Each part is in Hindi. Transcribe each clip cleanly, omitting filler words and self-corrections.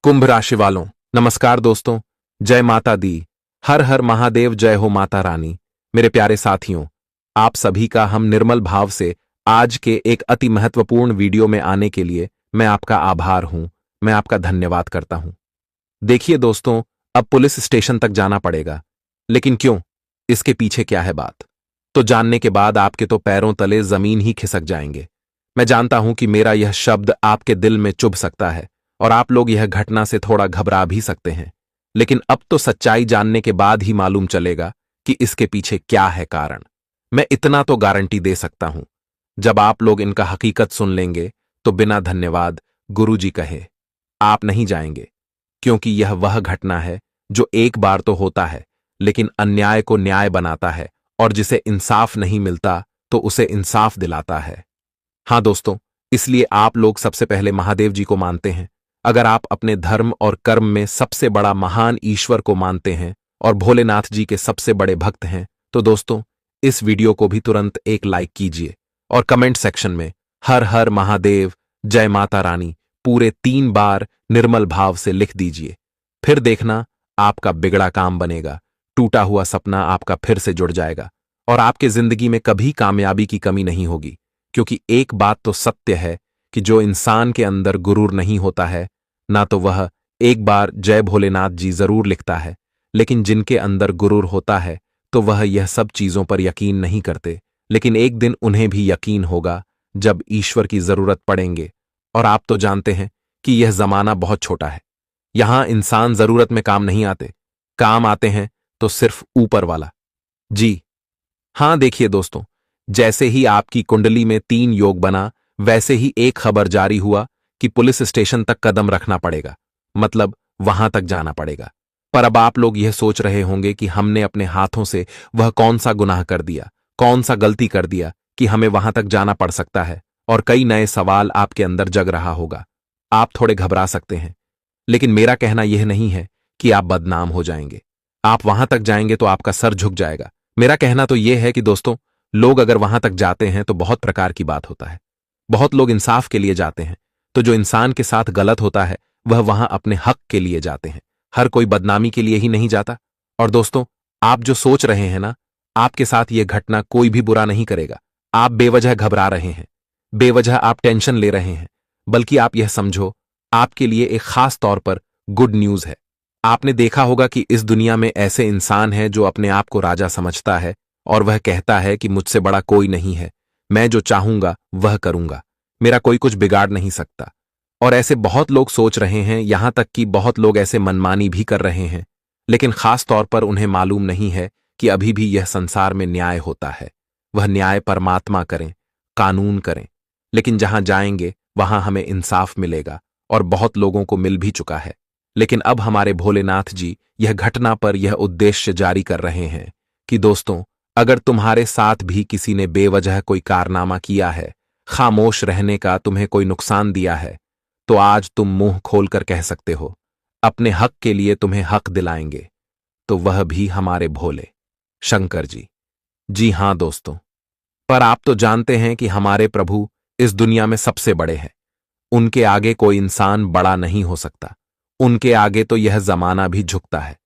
कुंभ राशि वालों, नमस्कार दोस्तों। जय माता दी। हर हर महादेव, जय हो माता रानी। मेरे प्यारे साथियों, आप सभी का हम निर्मल भाव से आज के एक अति महत्वपूर्ण वीडियो में आने के लिए मैं आपका आभार हूं, मैं आपका धन्यवाद करता हूं। देखिए दोस्तों, अब पुलिस स्टेशन तक जाना पड़ेगा, लेकिन क्यों? इसके पीछे क्या है बात? तो जानने के बाद आपके तो पैरों तले जमीन ही खिसक जाएंगे। मैं जानता हूं कि मेरा यह शब्द आपके दिल में चुभ सकता है और आप लोग यह घटना से थोड़ा घबरा भी सकते हैं, लेकिन अब तो सच्चाई जानने के बाद ही मालूम चलेगा कि इसके पीछे क्या है कारण। मैं इतना तो गारंटी दे सकता हूं, जब आप लोग इनका हकीकत सुन लेंगे तो बिना धन्यवाद गुरुजी कहे आप नहीं जाएंगे, क्योंकि यह वह घटना है जो एक बार तो होता है, लेकिन अन्याय को न्याय बनाता है और जिसे इंसाफ नहीं मिलता तो उसे इंसाफ दिलाता है। हां दोस्तों, इसलिए आप लोग सबसे पहले महादेव जी को मानते हैं। अगर आप अपने धर्म और कर्म में सबसे बड़ा महान ईश्वर को मानते हैं और भोलेनाथ जी के सबसे बड़े भक्त हैं, तो दोस्तों इस वीडियो को भी तुरंत एक लाइक कीजिए और कमेंट सेक्शन में हर हर महादेव, जय माता रानी पूरे 3 बार निर्मल भाव से लिख दीजिए। फिर देखना, आपका बिगड़ा काम बनेगा, टूटा हुआ सपना आपका फिर से जुड़ जाएगा और आपके जिंदगी में कभी कामयाबी की कमी नहीं होगी। क्योंकि एक बात तो सत्य है कि जो इंसान के अंदर गुरूर नहीं होता है, ना तो वह एक बार जय भोलेनाथ जी जरूर लिखता है, लेकिन जिनके अंदर गुरूर होता है तो वह यह सब चीजों पर यकीन नहीं करते, लेकिन एक दिन उन्हें भी यकीन होगा जब ईश्वर की जरूरत पड़ेंगे। और आप तो जानते हैं कि यह जमाना बहुत छोटा है, यहां इंसान जरूरत में काम नहीं आते, काम आते हैं तो सिर्फ ऊपर वाला। जी हां, देखिए दोस्तों, जैसे ही आपकी कुंडली में 3 योग बना, वैसे ही एक खबर जारी हुआ कि पुलिस स्टेशन तक कदम रखना पड़ेगा, मतलब वहां तक जाना पड़ेगा। पर अब आप लोग यह सोच रहे होंगे कि हमने अपने हाथों से वह कौन सा गुनाह कर दिया, कौन सा गलती कर दिया कि हमें वहां तक जाना पड़ सकता है, और कई नए सवाल आपके अंदर जग रहा होगा। आप थोड़े घबरा सकते हैं, लेकिन मेरा कहना यह नहीं है कि आप बदनाम हो जाएंगे। आप वहां तक जाएंगे तो आपका सर झुक जाएगा। मेरा कहना तो यह है कि दोस्तों, लोग अगर वहां तक जाते हैं तो बहुत प्रकार की बात होता है। बहुत लोग इंसाफ के लिए जाते हैं, तो जो इंसान के साथ गलत होता है वह वहां अपने हक के लिए जाते हैं। हर कोई बदनामी के लिए ही नहीं जाता। और दोस्तों, आप जो सोच रहे हैं ना, आपके साथ यह घटना कोई भी बुरा नहीं करेगा। आप बेवजह घबरा रहे हैं, बेवजह आप टेंशन ले रहे हैं, बल्कि आप यह समझो, आपके लिए एक खास तौर पर गुड न्यूज है। आपने देखा होगा कि इस दुनिया में ऐसे इंसान हैं जो अपने आप को राजा समझता है और वह कहता है कि मुझसे बड़ा कोई नहीं है, मैं जो चाहूंगा वह करूंगा, मेरा कोई कुछ बिगाड़ नहीं सकता। और ऐसे बहुत लोग सोच रहे हैं, यहां तक कि बहुत लोग ऐसे मनमानी भी कर रहे हैं, लेकिन खास तौर पर उन्हें मालूम नहीं है कि अभी भी यह संसार में न्याय होता है। वह न्याय परमात्मा करें, कानून करें, लेकिन जहां जाएंगे वहां हमें इंसाफ मिलेगा और बहुत लोगों को मिल भी चुका है। लेकिन अब हमारे भोलेनाथ जी यह घटना पर यह उद्देश्य जारी कर रहे हैं कि दोस्तों, अगर तुम्हारे साथ भी किसी ने बेवजह कोई कारनामा किया है, खामोश रहने का तुम्हें कोई नुकसान दिया है, तो आज तुम मुंह खोलकर कह सकते हो, अपने हक के लिए तुम्हें हक दिलाएंगे, तो वह भी हमारे भोले शंकर जी। जी हां दोस्तों, पर आप तो जानते हैं कि हमारे प्रभु इस दुनिया में सबसे बड़े हैं। उनके आगे कोई इंसान बड़ा नहीं हो सकता, उनके आगे तो यह जमाना भी झुकता है।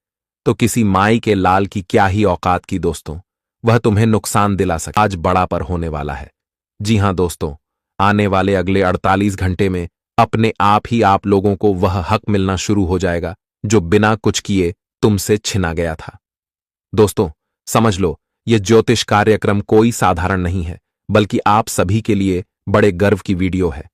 तो किसी माई के लाल की क्या ही औकात की दोस्तों, वह तुम्हें नुकसान दिला सके। आज बड़ा पर होने वाला है। जी हां दोस्तों, आने वाले अगले 48 घंटे में अपने आप ही आप लोगों को वह हक मिलना शुरू हो जाएगा जो बिना कुछ किए तुमसे छिना गया था। दोस्तों समझ लो, यह ज्योतिष कार्यक्रम कोई साधारण नहीं है, बल्कि आप सभी के लिए बड़े गर्व की वीडियो है।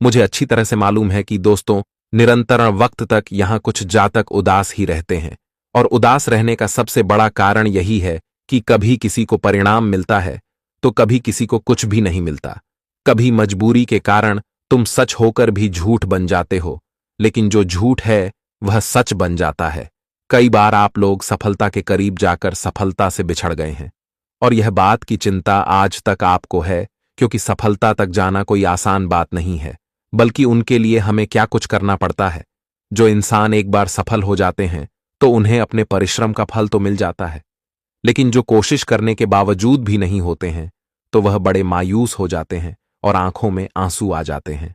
मुझे अच्छी तरह से मालूम है कि दोस्तों, निरंतर वक्त तक यहां कुछ जातक उदास ही रहते हैं, और उदास रहने का सबसे बड़ा कारण यही है कि कभी किसी को परिणाम मिलता है तो कभी किसी को कुछ भी नहीं मिलता। कभी मजबूरी के कारण तुम सच होकर भी झूठ बन जाते हो, लेकिन जो झूठ है वह सच बन जाता है। कई बार आप लोग सफलता के करीब जाकर सफलता से बिछड़ गए हैं, और यह बात की चिंता आज तक आपको है, क्योंकि सफलता तक जाना कोई आसान बात नहीं है, बल्कि उनके लिए हमें क्या कुछ करना पड़ता है। जो इंसान एक बार सफल हो जाते हैं तो उन्हें अपने परिश्रम का फल तो मिल जाता है, लेकिन जो कोशिश करने के बावजूद भी नहीं होते हैं तो वह बड़े मायूस हो जाते हैं और आंखों में आंसू आ जाते हैं।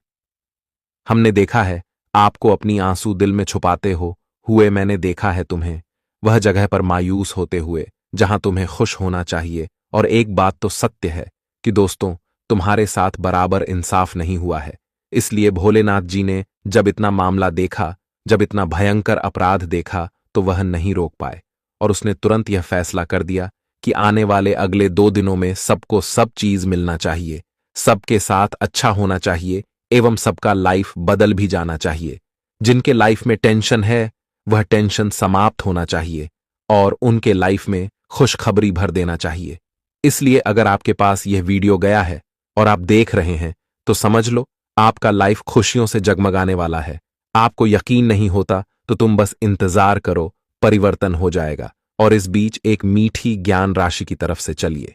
हमने देखा है आपको अपनी आंसू दिल में छुपाते हुए मैंने देखा है तुम्हें, वह जगह पर मायूस होते हुए जहां तुम्हें खुश होना चाहिए। और एक बात तो सत्य है कि दोस्तों, तुम्हारे साथ बराबर इंसाफ नहीं हुआ है। इसलिए भोलेनाथ जी ने जब इतना मामला देखा, जब इतना भयंकर अपराध देखा, तो वह नहीं रोक पाए और उसने तुरंत यह फैसला कर दिया कि आने वाले अगले 2 दिनों में सबको सब चीज मिलना चाहिए, सबके साथ अच्छा होना चाहिए एवं सबका लाइफ बदल भी जाना चाहिए। जिनके लाइफ में टेंशन है वह टेंशन समाप्त होना चाहिए और उनके लाइफ में खुशखबरी भर देना चाहिए। इसलिए अगर आपके पास यह वीडियो गया है और आप देख रहे हैं तो समझ लो आपका लाइफ खुशियों से जगमगाने वाला है। आपको यकीन नहीं होता तो तुम बस इंतजार करो, परिवर्तन हो जाएगा। और इस बीच एक मीठी ज्ञान राशि की तरफ से चलिए,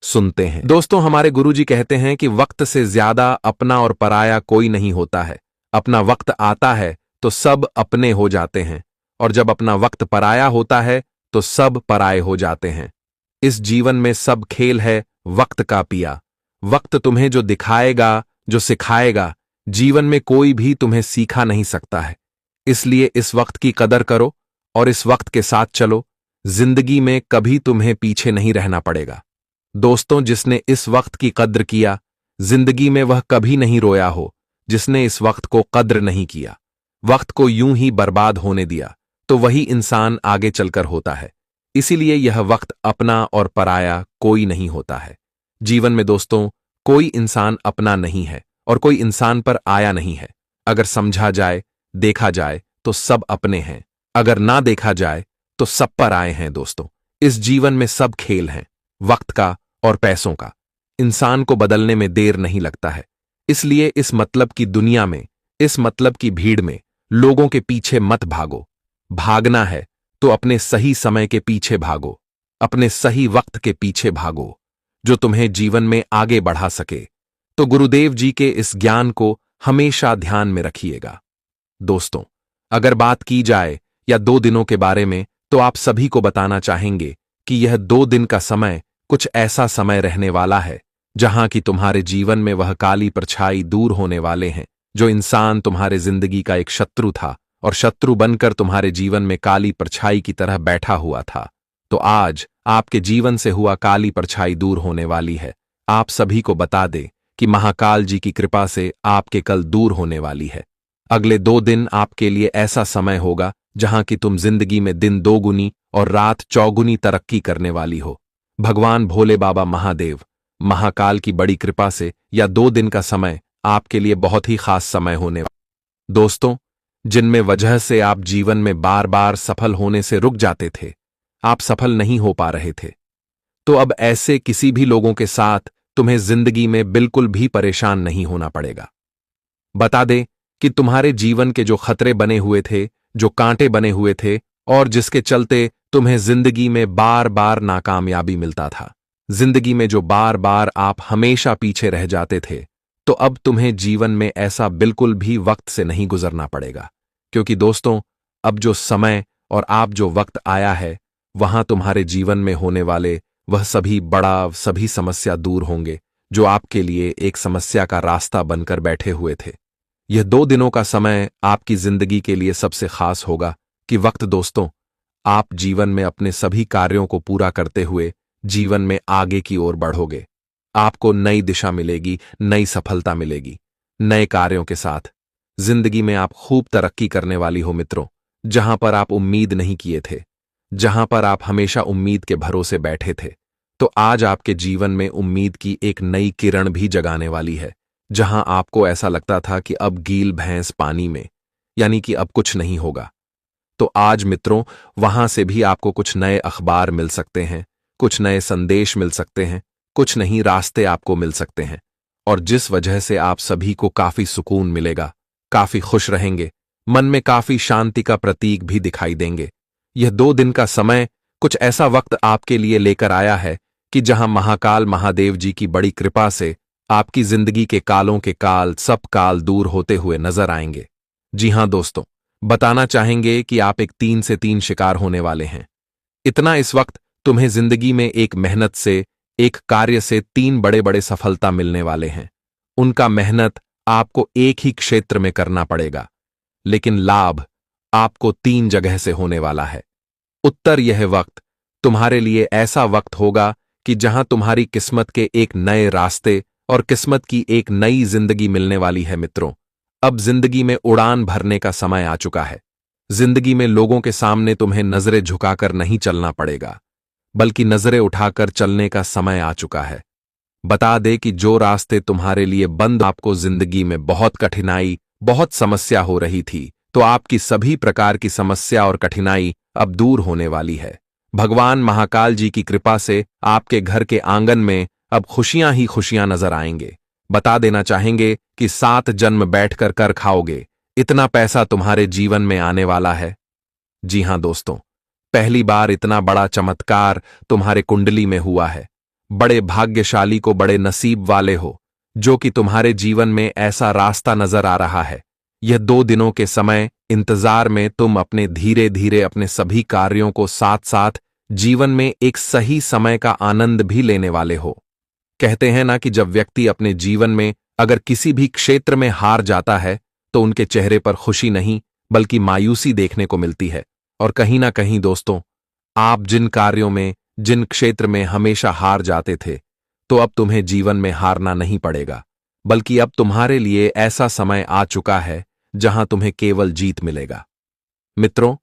सुनते हैं। दोस्तों, हमारे गुरुजी कहते हैं कि वक्त से ज्यादा अपना और पराया कोई नहीं होता है। अपना वक्त आता है तो सब अपने हो जाते हैं और जब अपना वक्त पराया होता है तो सब पराये हो जाते हैं। इस जीवन में सब खेल है वक्त का पिया। वक्त तुम्हें जो दिखाएगा, जो सिखाएगा, जीवन में कोई भी तुम्हें सीखा नहीं सकता है। इसलिए इस वक्त की कदर करो और इस वक्त के साथ चलो। जिंदगी में कभी तुम्हें पीछे नहीं रहना पड़ेगा। दोस्तों, जिसने इस वक्त की कद्र किया, जिंदगी में वह कभी नहीं रोया हो। जिसने इस वक्त को कद्र नहीं किया, वक्त को यूं ही बर्बाद होने दिया, तो वही इंसान आगे चलकर होता है। इसीलिए यह वक्त अपना और पराया कोई नहीं होता है। जीवन में दोस्तों, कोई इंसान अपना नहीं है और कोई इंसान पर आया नहीं है। अगर समझा जाए, देखा जाए तो सब अपने हैं। अगर ना देखा जाए तो सब पर आए हैं। दोस्तों, इस जीवन में सब खेल हैं, वक्त का और पैसों का। इंसान को बदलने में देर नहीं लगता है। इसलिए इस मतलब की दुनिया में, इस मतलब की भीड़ में लोगों के पीछे मत भागो। भागना है तो अपने सही समय के पीछे भागो, अपने सही वक्त के पीछे भागो, जो तुम्हें जीवन में आगे बढ़ा सके। तो गुरुदेव जी के इस ज्ञान को हमेशा ध्यान में रखिएगा। दोस्तों, अगर बात की जाए या 2 दिनों के बारे में, तो आप सभी को बताना चाहेंगे कि यह 2 दिन का समय कुछ ऐसा समय रहने वाला है जहां कि तुम्हारे जीवन में वह काली परछाई दूर होने वाले हैं। जो इंसान तुम्हारे जिंदगी का एक शत्रु था और शत्रु बनकर तुम्हारे जीवन में काली परछाई की तरह बैठा हुआ था, तो आज आपके जीवन से हुआ काली परछाई दूर होने वाली है। आप सभी को बता दे कि महाकाल जी की कृपा से आपके कल दूर होने वाली है। अगले 2 दिन आपके लिए ऐसा समय होगा जहां कि तुम जिंदगी में दिन 2 गुनी और रात 4 गुनी तरक्की करने वाली हो। भगवान भोले बाबा महादेव, महाकाल की बड़ी कृपा से यह 2 दिन का समय आपके लिए बहुत ही खास समय होने वाला। दोस्तों, जिनमें वजह से आप जीवन में बार बार सफल होने से रुक जाते थे, आप सफल नहीं हो पा रहे थे, तो अब ऐसे किसी भी लोगों के साथ तुम्हें जिंदगी में बिल्कुल भी परेशान नहीं होना पड़ेगा। बता दें कि तुम्हारे जीवन के जो खतरे बने हुए थे, जो कांटे बने हुए थे और जिसके चलते तुम्हें जिंदगी में बार बार नाकामयाबी मिलता था, जिंदगी में जो बार बार आप हमेशा पीछे रह जाते थे, तो अब तुम्हें जीवन में ऐसा बिल्कुल भी वक्त से नहीं गुजरना पड़ेगा। क्योंकि दोस्तों, अब जो समय और आप जो वक्त आया है, वहां तुम्हारे जीवन में होने वाले वह सभी समस्या दूर होंगे जो आपके लिए एक समस्या का रास्ता बनकर बैठे हुए थे। यह 2 दिनों का समय आपकी जिंदगी के लिए सबसे खास होगा कि वक्त दोस्तों, आप जीवन में अपने सभी कार्यों को पूरा करते हुए जीवन में आगे की ओर बढ़ोगे। आपको नई दिशा मिलेगी, नई सफलता मिलेगी, नए कार्यों के साथ जिंदगी में आप खूब तरक्की करने वाली हो मित्रों। जहां पर आप उम्मीद नहीं किए थे, जहां पर आप हमेशा उम्मीद के भरोसे बैठे थे, तो आज आपके जीवन में उम्मीद की एक नई किरण भी जगाने वाली है। जहां आपको ऐसा लगता था कि अब गील भैंस पानी में, यानी कि अब कुछ नहीं होगा, तो आज मित्रों वहां से भी आपको कुछ नए अखबार मिल सकते हैं, कुछ नए संदेश मिल सकते हैं, कुछ नहीं रास्ते आपको मिल सकते हैं, और जिस वजह से आप सभी को काफी सुकून मिलेगा, काफी खुश रहेंगे, मन में काफी शांति का प्रतीक भी दिखाई देंगे। यह 2 दिन का समय कुछ ऐसा वक्त आपके लिए लेकर आया है कि जहां महाकाल महादेव जी की बड़ी कृपा से आपकी जिंदगी के कालों के काल सब काल दूर होते हुए नजर आएंगे। जी हां दोस्तों, बताना चाहेंगे कि आप एक 3 से 3 शिकार होने वाले हैं। इतना इस वक्त तुम्हें जिंदगी में एक मेहनत से, एक कार्य से 3 बड़े बड़े सफलता मिलने वाले हैं। उनका मेहनत आपको एक ही क्षेत्र में करना पड़ेगा। लेकिन लाभ आपको 3 जगह से होने वाला है। उत्तर, यह वक्त तुम्हारे लिए ऐसा वक्त होगा कि जहां तुम्हारी किस्मत के एक नए रास्ते और किस्मत की एक नई जिंदगी मिलने वाली है। मित्रों, अब जिंदगी में उड़ान भरने का समय आ चुका है। जिंदगी में लोगों के सामने तुम्हें नजरें झुकाकर नहीं चलना पड़ेगा, बल्कि नजरें उठाकर चलने का समय आ चुका है। बता दे कि जो रास्ते तुम्हारे लिए बंद, आपको जिंदगी में बहुत कठिनाई, बहुत समस्या हो रही थी, तो आपकी सभी प्रकार की समस्या और कठिनाई अब दूर होने वाली है। भगवान महाकाल जी की कृपा से आपके घर के आंगन में अब खुशियां ही खुशियां नजर आएंगे। बता देना चाहेंगे कि 7 जन्म बैठकर कर खाओगे, इतना पैसा तुम्हारे जीवन में आने वाला है। जी हां दोस्तों, पहली बार इतना बड़ा चमत्कार तुम्हारे कुंडली में हुआ है। बड़े भाग्यशाली को, बड़े नसीब वाले हो जो कि तुम्हारे जीवन में ऐसा रास्ता नजर आ रहा है। यह 2 दिनों के समय इंतजार में तुम अपने धीरे धीरे अपने सभी कार्यों को साथ साथ जीवन में एक सही समय का आनंद भी लेने वाले हो। कहते हैं ना कि जब व्यक्ति अपने जीवन में अगर किसी भी क्षेत्र में हार जाता है तो उनके चेहरे पर खुशी नहीं बल्कि मायूसी देखने को मिलती है। और कहीं ना कहीं दोस्तों, आप जिन कार्यों में, जिन क्षेत्र में हमेशा हार जाते थे, तो अब तुम्हें जीवन में हारना नहीं पड़ेगा, बल्कि अब तुम्हारे लिए ऐसा समय आ चुका है जहां तुम्हें केवल जीत मिलेगा। मित्रों,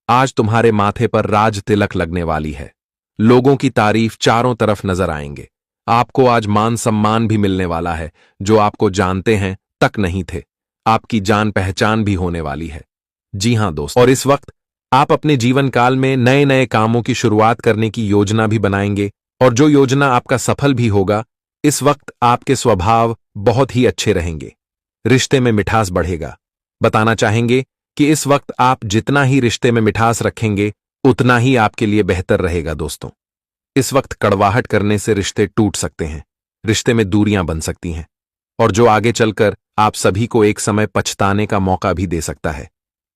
आज तुम्हारे माथे पर राज तिलक लगने वाली है। लोगों की तारीफ चारों तरफ नजर आएंगे। आपको आज मान सम्मान भी मिलने वाला है, जो आपको जानते हैं तक नहीं थे। आपकी जान पहचान भी होने वाली है। जी हां दोस्त, और इस वक्त आप अपने जीवन काल में नए नए कामों की शुरुआत करने की योजना भी बनाएंगे, और जो योजना आपका सफल भी होगा। इस वक्त आपके स्वभाव बहुत ही अच्छे रहेंगे, रिश्ते में मिठास बढ़ेगा। बताना चाहेंगे कि इस वक्त आप जितना ही रिश्ते में मिठास रखेंगे, उतना ही आपके लिए बेहतर रहेगा। दोस्तों, इस वक्त कड़वाहट करने से रिश्ते टूट सकते हैं, रिश्ते में दूरियां बन सकती हैं, और जो आगे चलकर आप सभी को एक समय पछताने का मौका भी दे सकता है।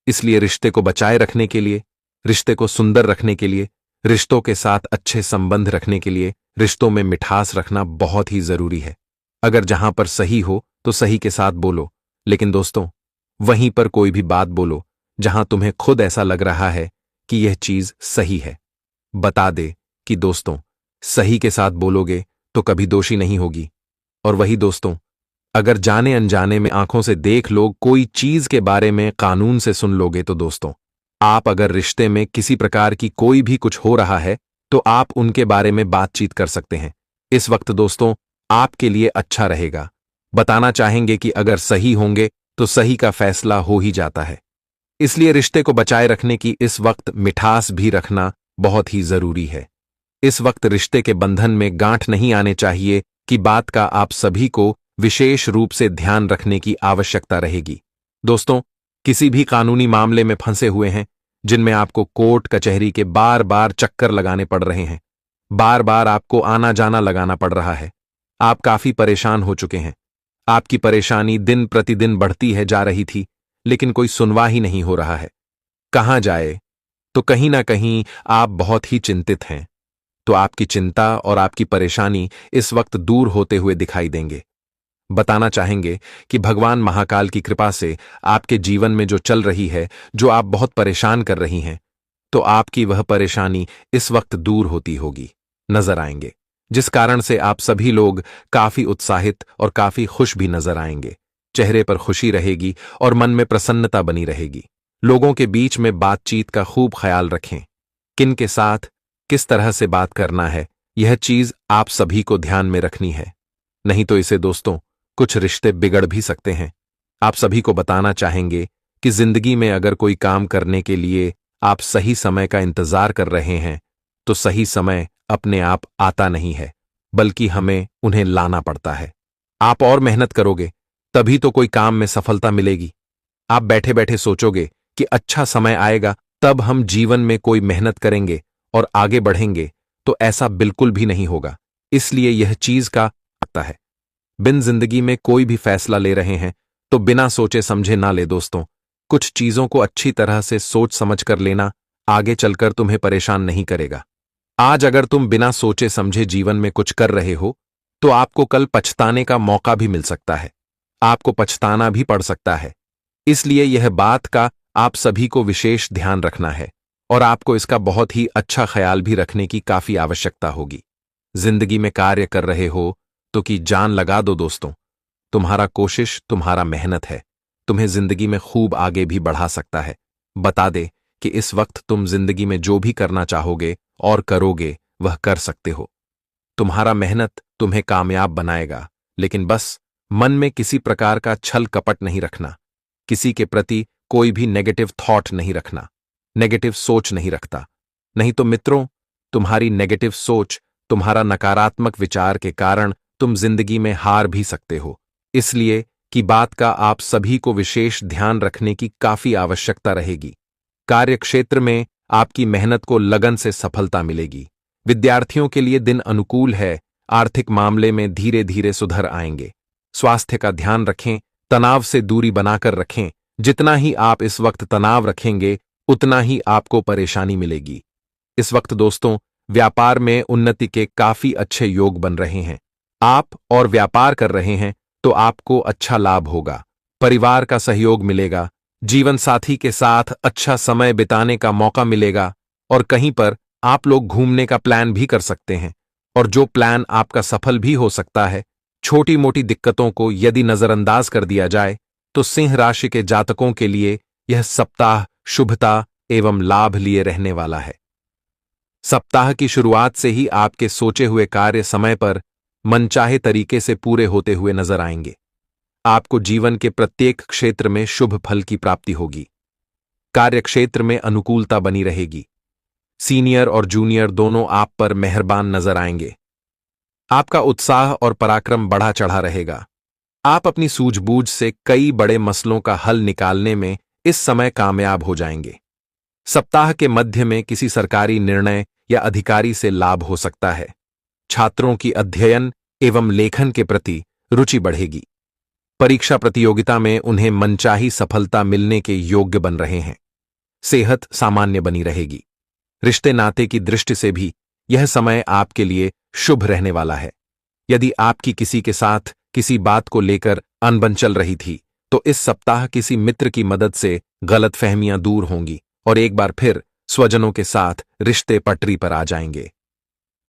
इसलिए रिश्ते को बचाए रखने के लिए, रिश्ते को सुंदर रखने के लिए, रिश्तों के साथ अच्छे संबंध रखने के लिए रिश्तों में मिठास रखना बहुत ही जरूरी है। अगर जहां पर सही हो तो सही के साथ बोलो, लेकिन दोस्तों वहीं पर कोई भी बात बोलो जहां तुम्हें खुद ऐसा लग रहा है कि यह चीज सही है। बता दे कि दोस्तों, सही के साथ बोलोगे तो कभी दोषी नहीं होगी। और वही दोस्तों, अगर जाने अनजाने में आंखों से देख लो कोई चीज के बारे में, कानून से सुन लोगे, तो दोस्तों आप अगर रिश्ते में किसी प्रकार की कोई भी कुछ हो रहा है तो आप उनके बारे में बातचीत कर सकते हैं। इस वक्त दोस्तों आपके लिए अच्छा रहेगा। बताना चाहेंगे कि अगर सही होंगे तो सही का फैसला हो ही जाता है। इसलिए रिश्ते को बचाए रखने की इस वक्त मिठास भी रखना बहुत ही जरूरी है। इस वक्त रिश्ते के बंधन में गांठ नहीं आने चाहिए कि बात का आप सभी को विशेष रूप से ध्यान रखने की आवश्यकता रहेगी। दोस्तों, किसी भी कानूनी मामले में फंसे हुए हैं जिनमें आपको कोर्ट कचहरी के बार बार चक्कर लगाने पड़ रहे हैं, बार बार आपको आना जाना लगाना पड़ रहा है, आप काफी परेशान हो चुके हैं। आपकी परेशानी दिन प्रतिदिन बढ़ती है जा रही थी, लेकिन कोई सुनवा ही नहीं हो रहा है। कहां जाए, तो कहीं ना कहीं आप बहुत ही चिंतित हैं। तो आपकी चिंता और आपकी परेशानी इस वक्त दूर होते हुए दिखाई देंगे। बताना चाहेंगे कि भगवान महाकाल की कृपा से आपके जीवन में जो चल रही है, जो आप बहुत परेशान कर रही हैं, तो आपकी वह परेशानी इस वक्त दूर होती होगी, नजर आएंगे, जिस कारण से आप सभी लोग काफी उत्साहित और काफी खुश भी नजर आएंगे। चेहरे पर खुशी रहेगी और मन में प्रसन्नता बनी रहेगी। लोगों के बीच में बातचीत का खूब ख्याल रखें। किन के साथ किस तरह से बात करना है, यह चीज आप सभी को ध्यान में रखनी है, नहीं तो इसे दोस्तों कुछ रिश्ते बिगड़ भी सकते हैं। आप सभी को बताना चाहेंगे कि जिंदगी में अगर कोई काम करने के लिए आप सही समय का इंतजार कर रहे हैं, तो सही समय अपने आप आता नहीं है, बल्कि हमें उन्हें लाना पड़ता है। आप और मेहनत करोगे तभी तो कोई काम में सफलता मिलेगी। आप बैठे बैठे सोचोगे कि अच्छा समय आएगा तब हम जीवन में कोई मेहनत करेंगे और आगे बढ़ेंगे, तो ऐसा बिल्कुल भी नहीं होगा। इसलिए यह चीज का आता है, बिन जिंदगी में कोई भी फैसला ले रहे हैं तो बिना सोचे समझे ना ले दोस्तों। कुछ चीजों को अच्छी तरह से सोच समझ कर लेना आगे चलकर तुम्हें परेशान नहीं करेगा। आज अगर तुम बिना सोचे समझे जीवन में कुछ कर रहे हो तो आपको कल पछताने का मौका भी मिल सकता है, आपको पछताना भी पड़ सकता है। इसलिए यह बात का आप सभी को विशेष ध्यान रखना है और आपको इसका बहुत ही अच्छा ख्याल भी रखने की काफी आवश्यकता होगी। जिंदगी में कार्य कर रहे हो तो कि जान लगा दो दोस्तों। तुम्हारा कोशिश, तुम्हारा मेहनत है, तुम्हें जिंदगी में खूब आगे भी बढ़ा सकता है। बता दे कि इस वक्त तुम जिंदगी में जो भी करना चाहोगे और करोगे वह कर सकते हो। तुम्हारा मेहनत तुम्हें कामयाब बनाएगा, लेकिन बस मन में किसी प्रकार का छल कपट नहीं रखना, किसी के प्रति कोई भी नेगेटिव थॉट नहीं रखना, नेगेटिव सोच नहीं रखता। नहीं तो मित्रों, तुम्हारी नेगेटिव सोच, तुम्हारा नकारात्मक विचार के कारण तुम जिंदगी में हार भी सकते हो। इसलिए कि बात का आप सभी को विशेष ध्यान रखने की काफी आवश्यकता रहेगी। कार्यक्षेत्र में आपकी मेहनत को लगन से सफलता मिलेगी। विद्यार्थियों के लिए दिन अनुकूल है, आर्थिक मामले में धीरे धीरे सुधर आएंगे। स्वास्थ्य का ध्यान रखें, तनाव से दूरी बनाकर रखें। जितना ही आप इस वक्त तनाव रखेंगे उतना ही आपको परेशानी मिलेगी। इस वक्त दोस्तों, व्यापार में उन्नति के काफी अच्छे योग बन रहे हैं। आप और व्यापार कर रहे हैं तो आपको अच्छा लाभ होगा, परिवार का सहयोग मिलेगा, जीवन साथी के साथ अच्छा समय बिताने का मौका मिलेगा और कहीं पर आप लोग घूमने का प्लान भी कर सकते हैं। और जो प्लान आपका सफल भी हो सकता है। छोटी मोटी दिक्कतों को यदि नजरअंदाज कर दिया जाए तो सिंह राशि के जातकों के लिए यह सप्ताह शुभता एवं लाभ लिए रहने वाला है। सप्ताह की शुरुआत से ही आपके सोचे हुए कार्य समय पर मनचाहे तरीके से पूरे होते हुए नजर आएंगे। आपको जीवन के प्रत्येक क्षेत्र में शुभ फल की प्राप्ति होगी। कार्यक्षेत्र में अनुकूलता बनी रहेगी। सीनियर और जूनियर दोनों आप पर मेहरबान नजर आएंगे। आपका उत्साह और पराक्रम बढ़ा चढ़ा रहेगा। आप अपनी सूझबूझ से कई बड़े मसलों का हल निकालने में इस समय कामयाब हो जाएंगे। सप्ताह के मध्य में किसी सरकारी निर्णय या अधिकारी से लाभ हो सकता है। छात्रों की अध्ययन एवं लेखन के प्रति रुचि बढ़ेगी। परीक्षा प्रतियोगिता में उन्हें मनचाही सफलता मिलने के योग्य बन रहे हैं। सेहत सामान्य बनी रहेगी। रिश्ते नाते की दृष्टि से भी यह समय आपके लिए शुभ रहने वाला है। यदि आपकी किसी के साथ किसी बात को लेकर अनबन चल रही थी तो इस सप्ताह किसी मित्र की मदद से गलतफहमियां दूर होंगी और एक बार फिर स्वजनों के साथ रिश्ते पटरी पर आ जाएंगे।